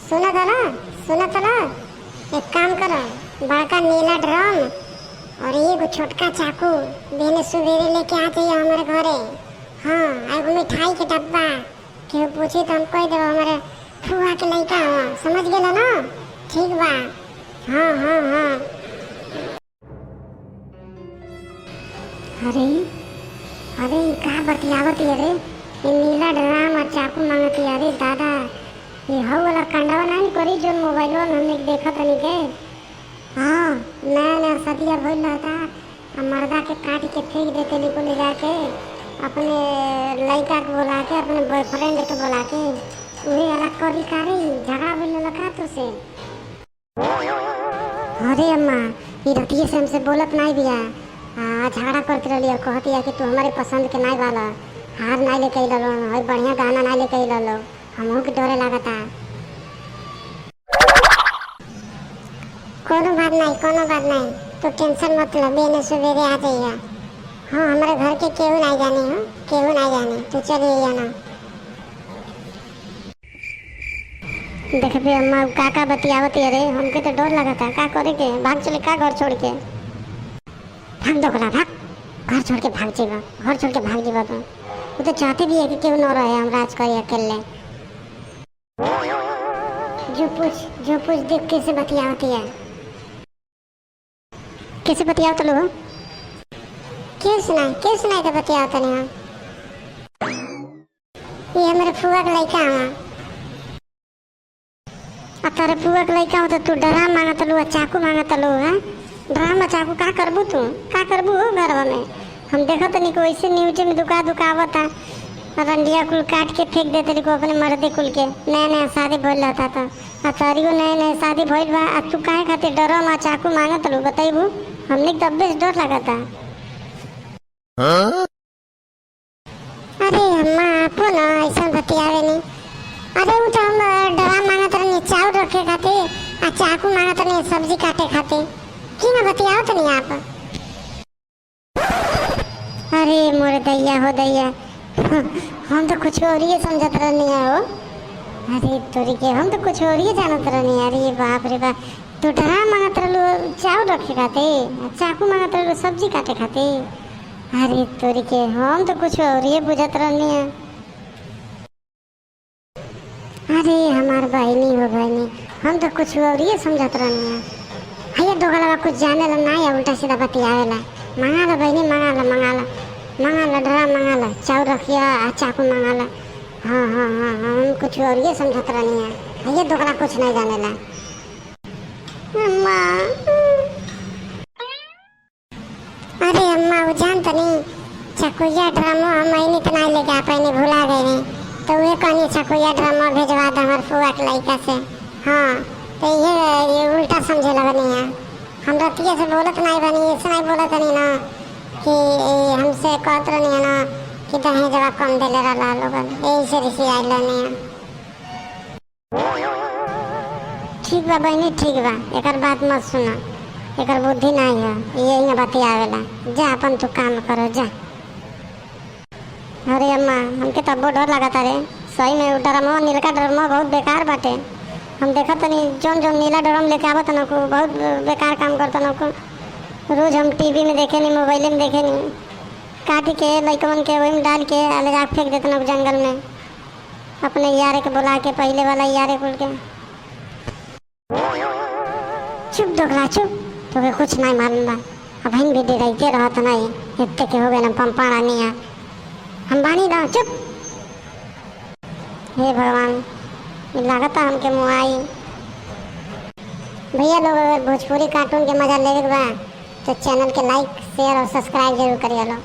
सुना था ना, सुना था ना। एक काम करो, बड़का नीला ड्रम और एगो छोटका चाकू बेने सुबेरे लेके आ जाइए हमारे घरे। हाँ, एगो मिठाई के डब्बा, केहू पूछी तो हम कह देव हमारे फुआ के लड़का हुआ, समझ गेलो ना? ठीक बा। हाँ हाँ हाँ। अरे अरे का बतियावत रे? ये नीला ड्राम और चाकू मांगती। अरे दादा, ये हव वाला कांडावा नहीं करी जो मोबाइल में हमने देखा था नहीं के। हाँ, नया नया सदिया भइल रहता। अब मर्दा के काट के फेंक देते निको ले जाके, अपने लड़का को बुला के, अपने बॉयफ्रेंड को बुला के वही अलग करी करे झगड़ा भइल लगा तो से। अरे अम्मा, ये रतिये से हमसे बोलत नहीं बिया। झगड़ा करते रही और कहती है कि तू हमारे पसंद के नहीं वाला, हार नहीं लेके लो, और बढ़िया गाना नहीं लेके लो, हमहू के डरे लागता। कोनो बात नहीं, कोनो बात नहीं, तो टेंशन मत लो, बेने सवेरे आ जाइए। हाँ, हमारे घर के केहू नहीं जाने, हो केहू नहीं जाने, तो चलिए ना। देखबे अम्मा का बतियावती अरे, हमके तो डर लगा था। का करे के, भाग चले का घर छोड़ के? भाग दोगला, भाग, घर छोड़ के भाग जीवा, घर छोड़ के भाग जीवा। तो वो तो चाहते भी है कि क्यों न रहे हम राज करिए अकेले। जो पूछ देख कैसे बतियावती है, कैसे बतियावत लो? क्यों सुनाई तो बतियावत नहीं। ये हमारे फुआ का लड़का हुआ। अब तारे फुआ का लड़का हो तो तू ड्राम मांगत लो, चाकू मांगत लो है? ड्राम चाकू का करबू तू? का करबू हो घर में? हम देखत नहीं को ऐसे न्यूज में दुकावत है, रंडिया कुल काट के फेंक देते को अपने मर्दे कुल के। नया नया शादी भइल रहता था, अतरियो नया नया शादी भइल बा। अब तू काहे खातिर ड्राम चाकू मांगत लो बताइबू? हमने तो बेस डर लगा था। अरे अम्मा आपो ना ऐसा बतियावे नहीं। अरे वो तो हम ड्राम मांगत रहे चावल रखे खातिर, आ चाकू मांगत रहे सब्जी काटे खातिर। क्यों ना बतियाओ तो नहीं आप? अरे मोरे दैया हो दैया, हम तो कुछ और ही समझत रहनी है हो। अरे तोरी के, हम तो कुछ और ही जानत रहनी है। अरे बाप रे बाप, तू ड्राम मांगत रहलू चावल रखे खातिर, चाकू मांगत रहलू सब्जी काटे खातिर। अरे तोरी के, हम तो कुछ और ही बुझत रहनी है। अरे हमार बहनी हो बहनी, हम तो कुछ और ही समझत रहनी है। भैया दोगला कुछ जाने ला नहीं है, उल्टा सीधा बतियावेला। मंगा ला बहनी, मंगा ला ड्राम मंगा ला, चावल रखिया, चाकू मंगा ला। हाँ हाँ हाँ, हम कुछ और ये समझत रहनी है। भैया दोगला कुछ नहीं जाने ला। अम्मा, अरे अम्मा वो जान तो नहीं, चाकुया ड्रामो हम नहीं तो नहीं लेके आ पाए, भुला गए नहीं, तो वे कहनी चाकुया ड्रामो भेजवा दो हमारे फुआ के लड़का से। हाँ, तो ये उल्टा समझे लगनी है। हम रतिया से बोलत नहीं बनी, ऐसे नहीं बोलत नहीं ना कि हमसे कहत नहीं है ना कि दहेज जवाब कम देले रहा लोगन, यही से रिसी आई लेनी है। ठीक बा बहनी, ठीक बा, एकर बात मत सुना, एकर बुद्धि नहीं है, यही ना बतियावेला। जा अपन तू काम करो जा। अरे अम्मा, हमके तब डर लगा था रे, सही में ड्रामो नीलका ड्रामो बहुत बेकार बाटे। हम देखा तो नहीं, जो नीला ड्रम लेके आवत न को बहुत बेकार काम करता न को। रोज हम टीवी में देखे नहीं, मोबाइल में देखे नहीं, काट के लड़कन के वही में डाल के अलग आग फेंक देते न जंगल में, अपने यारे के बुला के, पहले वाला यारे कुल के। चुप दोगला चुप, तो कुछ नहीं मालूम बा। अब हम भी डरते रहत नहीं, इतने के हो गए ना पंपाड़ा नहीं है, हम बानी ना चुप। हे भगवान, लागता हमके मुआई। भैया लोग अगर भोजपुरी कार्टून के मजा लेवे के बा तो चैनल के लाइक शेयर और सब्सक्राइब जरूर करिए लो।